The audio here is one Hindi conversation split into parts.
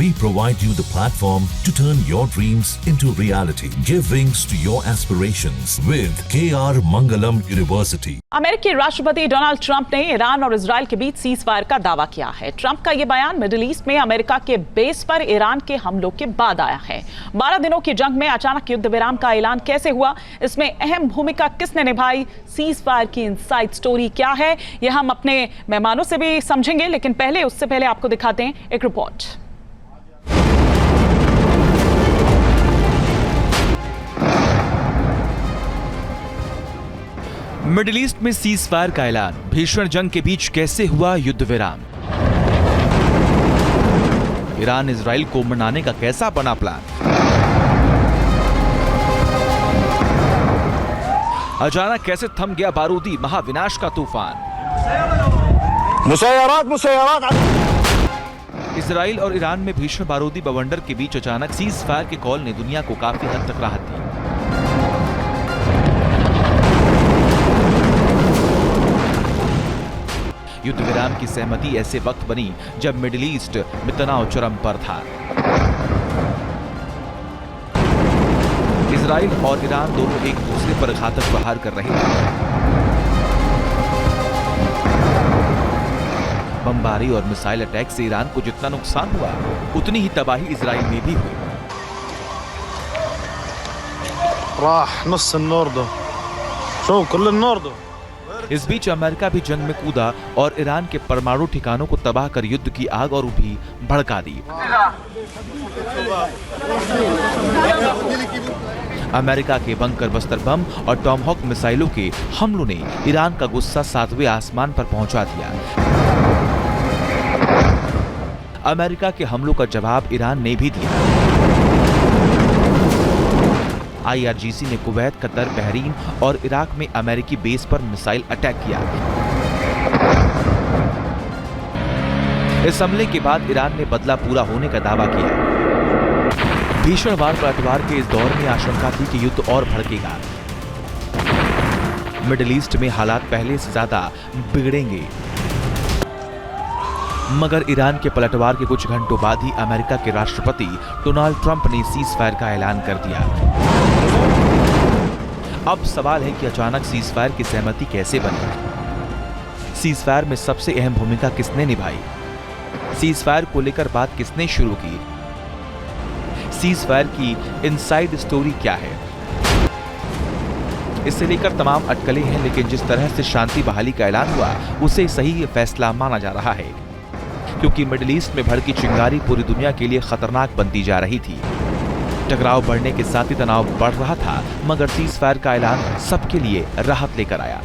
We provide you the platform to turn your dreams into reality. Give wings to your aspirations with KR Mangalam University. अमेरिकी राष्ट्रपति डोनाल्ड ट्रंप ने ईरान और इजरायल के बीच सीजफायर का दावा किया है। ट्रंप का यह बयान मिडिल ईस्ट में अमेरिका के बेस पर ईरान के हमलों के बाद आया है। 12 दिनों की जंग में अचानक युद्ध विराम का ऐलान कैसे हुआ, इसमें अहम भूमिका किसने निभाई, सीजफायर की इनसाइड स्टोरी क्या है, यह हम अपने मेहमानों से भी समझेंगे। लेकिन उससे पहले आपको दिखाते हैं एक रिपोर्ट। मिडिल ईस्ट में सीज फायर का ऐलान, भीषण जंग के बीच कैसे हुआ युद्ध विराम, ईरान इजराइल को मनाने का कैसा बना प्लान, अचानक कैसे थम गया बारूदी महाविनाश का तूफान, इजराइल और ईरान में भीषण बारूदी बवंडर के बीच अचानक सीज फायर के कॉल ने दुनिया को काफी हद तक राहत दी। युद्ध विराम की सहमति ऐसे वक्त बनी जब मिडिल ईस्ट में तनाव चरम पर था। इजराइल और ईरान दोनों एक दूसरे पर घातक प्रहार कर रहे थे। बमबारी और मिसाइल अटैक से ईरान को जितना नुकसान हुआ, उतनी ही तबाही इजराइल में भी हुई। इस बीच अमेरिका भी जंग में कूदा और ईरान के परमाणु ठिकानों को तबाह कर युद्ध की आग और भी भड़का दी। अमेरिका के बंकर बस्तर बम और टॉमहॉक मिसाइलों के हमलों ने ईरान का गुस्सा 7वें आसमान पर पहुंचा दिया। अमेरिका के हमलों का जवाब ईरान ने भी दिया। IRGC ने कुवैत, कतर, बहरीन और इराक में अमेरिकी बेस पर मिसाइल अटैक किया। इस हमले के बाद ईरान ने बदला पूरा होने का दावा किया। भीषण वार पलटवार के इस दौर में आशंका थी कि युद्ध और भड़केगा। मिडिल ईस्ट में हालात पहले से ज्यादा बिगड़ेंगे। मगर ईरान के पलटवार के कुछ घंटों बाद ही अमेरिका के राष्ट्रपति डोनाल्ड ट्रंप ने सीज फायर का ऐलान कर दिया। अब सवाल है कि अचानक सीज फायर की सहमति कैसे बनी? सीज फायर में सबसे अहम भूमिका किसने निभाई? सीज फायर को लेकर बात किसने शुरू की? सीज फायर की इनसाइड स्टोरी क्या है? इससे लेकर तमाम अटकलें हैं, लेकिन जिस तरह से शांति बहाली का ऐलान हुआ उसे सही फैसला माना जा रहा है, क्योंकि मिडिल ईस्ट में भड़की चिंगारी पूरी दुनिया के लिए खतरनाक बनती जा रही थी। टकराव बढ़ने के साथ ही तनाव बढ़ रहा था, मगर सीज फायर का ऐलान सबके लिए राहत लेकर आया।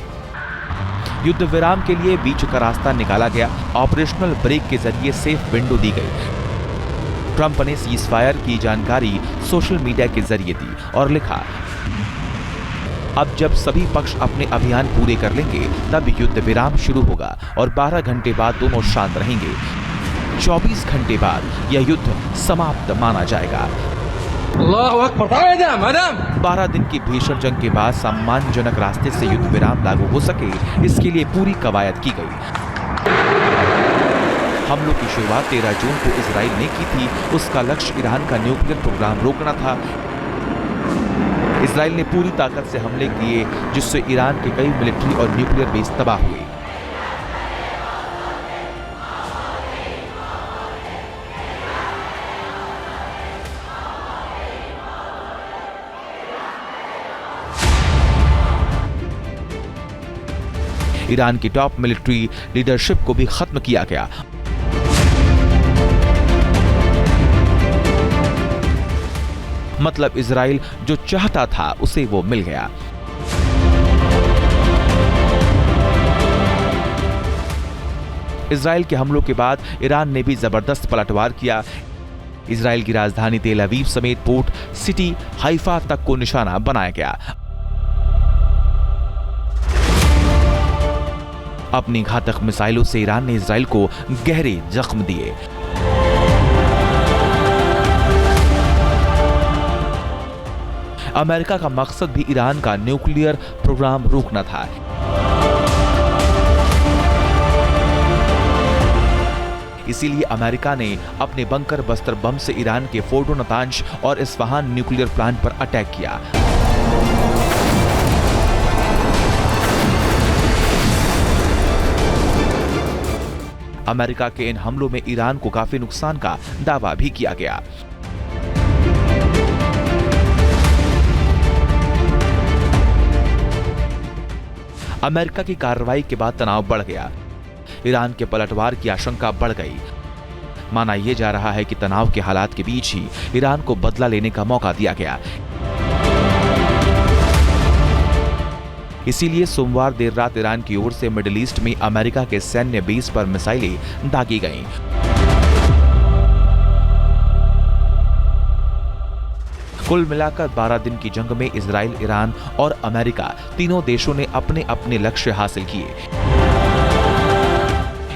युद्ध विराम के लिए बीच का रास्ता निकाला गया। ऑपरेशनल ब्रेक के जरिए सेफ विंडो दी गई। ट्रंप ने सीज फायर की जानकारी सोशल मीडिया के जरिए दी और लिखा, अब जब सभी पक्ष अपने अभियान पूरे कर लेंगे तब युद्ध विराम शुरू होगा और 12 घंटे बाद दोनों शांत रहेंगे। 24 घंटे बाद यह युद्ध समाप्त माना जाएगा। 12 दिन की भीषण जंग के बाद सम्मानजनक रास्ते से युद्ध विराम लागू हो सके, इसके लिए पूरी कवायद की गई। हमलों की शुरुआत 13 जून को इजराइल ने की थी। उसका लक्ष्य ईरान का न्यूक्लियर प्रोग्राम रोकना था। इजराइल ने पूरी ताकत से हमले किए, जिससे ईरान के कई मिलिट्री और न्यूक्लियर बेस तबाह हुए। ईरान की टॉप मिलिट्री लीडरशिप को भी खत्म किया गया। मतलब इजराइल जो चाहता था उसे वो मिल गया। इजराइल के हमलों के बाद ईरान ने भी जबरदस्त पलटवार किया। इजराइल की राजधानी तेल अवीव समेत पोर्ट सिटी हाइफा तक को निशाना बनाया गया। अपनी घातक मिसाइलों से ईरान ने इजराइल को गहरे जख्म दिए। अमेरिका का मकसद भी ईरान का न्यूक्लियर प्रोग्राम रोकना था। इसीलिए अमेरिका ने अपने बंकर बस्तर बम से ईरान के फोर्डो, नतांज और इस्फहान न्यूक्लियर प्लांट पर अटैक किया। अमेरिका के इन हमलों में ईरान को काफी नुकसान का दावा भी किया गया। अमेरिका की कार्रवाई के बाद तनाव बढ़ गया। ईरान के पलटवार की आशंका बढ़ गई। माना यह जा रहा है कि तनाव के हालात के बीच ही ईरान को बदला लेने का मौका दिया गया। इसीलिए सोमवार देर रात ईरान की ओर से मिडिल ईस्ट में अमेरिका के सैन्य बेस पर मिसाइलें दागी गईं। कुल मिलाकर 12 दिन की जंग में इजराइल, ईरान और अमेरिका तीनों देशों ने अपने अपने लक्ष्य हासिल किए।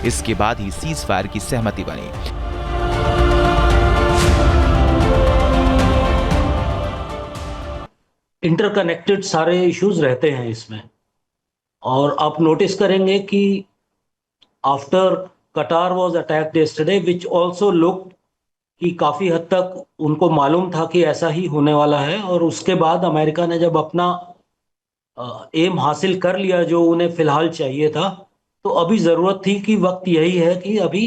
इसके बाद ही सीज फायर की सहमति बनी। इंटरकनेक्टेड सारे इश्यूज रहते हैं इसमें, और आप नोटिस करेंगे कि आफ्टर कतार was attacked yesterday, which also look कि काफ़ी हद तक उनको मालूम था कि ऐसा ही होने वाला है, और उसके बाद अमेरिका ने जब अपना एम हासिल कर लिया जो उन्हें फ़िलहाल चाहिए था, तो अभी ज़रूरत थी कि वक्त यही है कि अभी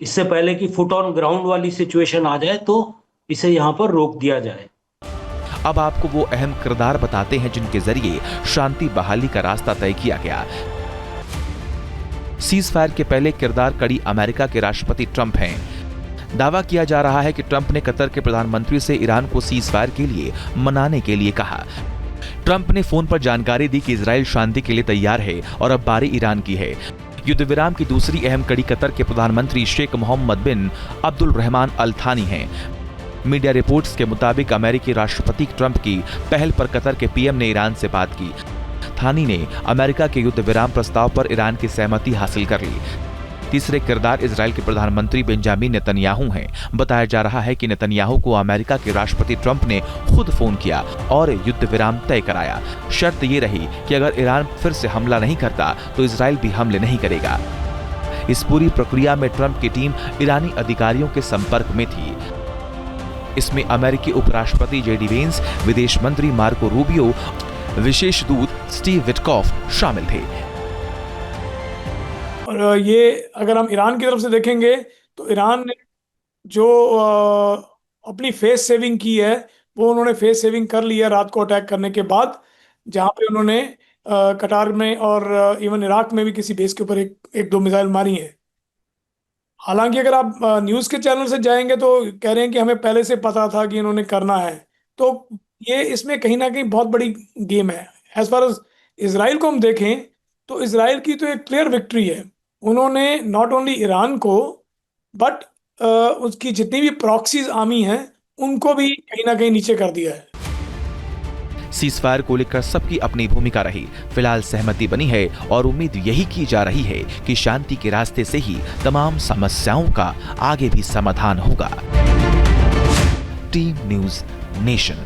इससे पहले कि फुट ऑन ग्राउंड वाली सिचुएशन आ जाए तो इसे यहाँ पर रोक दिया जाए। अब आपको वो अहम किरदार बताते हैं जिनके जरिए शांति बहाली का रास्ता तय किया गया। सीज फायर के पहले किरदार कड़ी अमेरिका के राष्ट्रपति ट्रंप हैं। दावा किया जा रहा है कि ट्रंप ने कतर के प्रधानमंत्री से ईरान को सीज फायर के लिए मनाने के लिए कहा। ट्रंप ने फोन पर जानकारी दी कि इजराइल शांति के लिए तैयार है और अब बारी ईरान की है। युद्ध विराम की दूसरी अहम कड़ी कतर के प्रधानमंत्री शेख मोहम्मद बिन अब्दुल रहमान अल थानी हैं। मीडिया रिपोर्ट्स के मुताबिक अमेरिकी राष्ट्रपति ट्रंप की पहल पर कतर के पीएम ने ईरान से बात की। थानी ने अमेरिका के युद्ध विराम प्रस्ताव पर ईरान की सहमति हासिल कर ली। तीसरे किरदार इजराइल के प्रधानमंत्री बेंजामिन नेतन्याहू हैं। बताया जा रहा है कि नेतन्याहू को अमेरिका के राष्ट्रपति ट्रंप ने खुद फोन किया और युद्ध विराम तय कराया। शर्त ये रही कि अगर ईरान फिर से हमला नहीं करता तो इजराइल भी हमले नहीं करेगा। इस पूरी प्रक्रिया में ट्रंप की टीम ईरानी अधिकारियों के संपर्क में थी। इसमें अमेरिकी उपराष्ट्रपति जेडी वेंस, विदेश मंत्री मार्को रूबियो, विशेष दूत स्टीव विटकॉफ शामिल थे। और ये अगर हम ईरान की तरफ से देखेंगे तो ईरान ने जो अपनी फेस सेविंग की है वो उन्होंने फेस सेविंग कर ली है रात को अटैक करने के बाद, जहां पे उन्होंने कतार में और इवन इराक में भी किसी बेस के ऊपर एक दो मिसाइल मारी है। हालांकि अगर आप न्यूज़ के चैनल से जाएंगे तो कह रहे हैं कि हमें पहले से पता था कि इन्होंने करना है, तो ये इसमें कहीं ना कहीं बहुत बड़ी गेम है। एज फार एज इसराइल को हम देखें तो इसराइल की तो एक क्लियर विक्ट्री है। उन्होंने नॉट ओनली ईरान को बट उसकी जितनी भी प्रॉक्सीज आर्मी हैं उनको भी कहीं ना कहीं नीचे कर दिया है। सीज फायर को लेकर सबकी अपनी भूमिका रही। फिलहाल सहमति बनी है और उम्मीद यही की जा रही है कि शांति के रास्ते से ही तमाम समस्याओं का आगे भी समाधान होगा। Team news nation.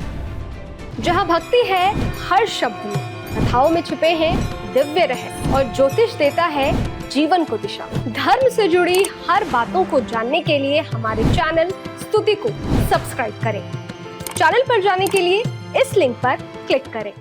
जहां भक्ति है हर शब्द में, कथाओं में छुपे हैं दिव्य रहस्य और ज्योतिष देता है जीवन को दिशा। धर्म से जुड़ी हर बातों को जानने के लिए हमारे चैनल स्तुति को सब्सक्राइब करें। चैनल पर जाने के लिए इस लिंक पर क्लिक करें।